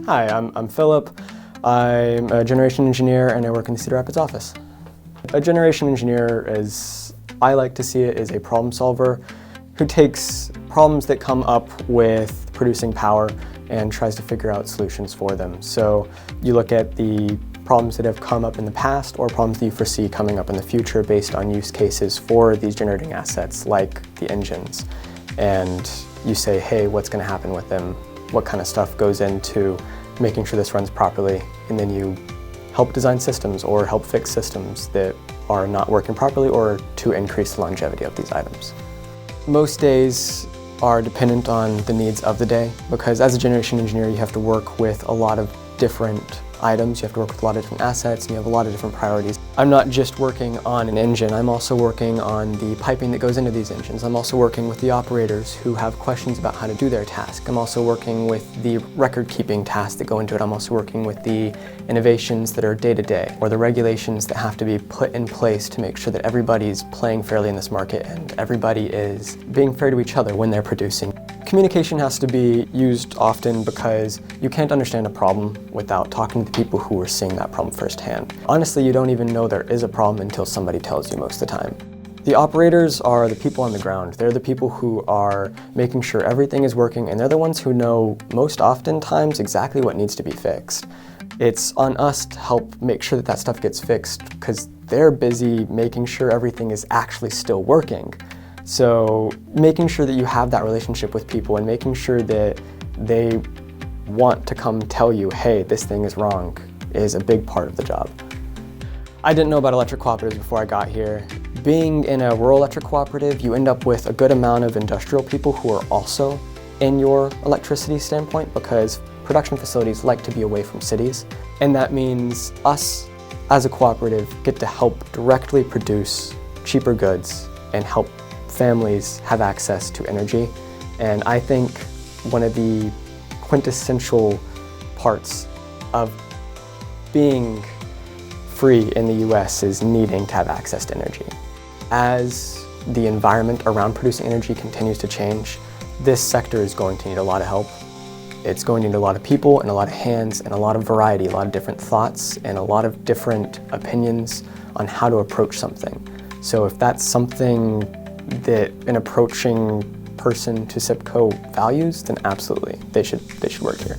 Hi, I'm Philip. I'm a generation engineer and I work in the Cedar Rapids office. A generation engineer, as I like to see it, is a problem solver who takes problems that come up with producing power and tries to figure out solutions for them. So you look at the problems that have come up in the past or problems that you foresee coming up in the future based on use cases for these generating assets like the engines. And you say, hey, what's going to happen with them? What kind of stuff goes into making sure this runs properly? And then you help design systems or help fix systems that are not working properly or to increase the longevity of these items. Most days are dependent on the needs of the day because as a generation engineer you have to work with a lot of different items, you have to work with a lot of different assets, and you have a lot of different priorities. I'm not just working on an engine, I'm also working on the piping that goes into these engines. I'm also working with the operators who have questions about how to do their task. I'm also working with the record-keeping tasks that go into it. I'm also working with the innovations that are day-to-day, or the regulations that have to be put in place to make sure that everybody's playing fairly in this market and everybody is being fair to each other when they're producing. Communication has to be used often because you can't understand a problem without talking to the people who are seeing that problem firsthand. Honestly, you don't even know there is a problem until somebody tells you most of the time. The operators are the people on the ground. They're the people who are making sure everything is working, and they're the ones who know most oftentimes exactly what needs to be fixed. It's on us to help make sure that that stuff gets fixed because they're busy making sure everything is actually still working. So making sure that you have that relationship with people and making sure that they want to come tell you, hey, this thing is wrong, is a big part of the job. I didn't know about electric cooperatives before I got here. Being in a rural electric cooperative, you end up with a good amount of industrial people who are also in your electricity standpoint because production facilities like to be away from cities. And that means us as a cooperative get to help directly produce cheaper goods and help families have access to energy. And I think one of the quintessential parts of being free in the US is needing to have access to energy. As the environment around producing energy continues to change, this sector is going to need a lot of help. It's going to need a lot of people and a lot of hands and a lot of variety, a lot of different thoughts and a lot of different opinions on how to approach something. So if that's something that an approaching person to CIPCO values, then absolutely, they should work here.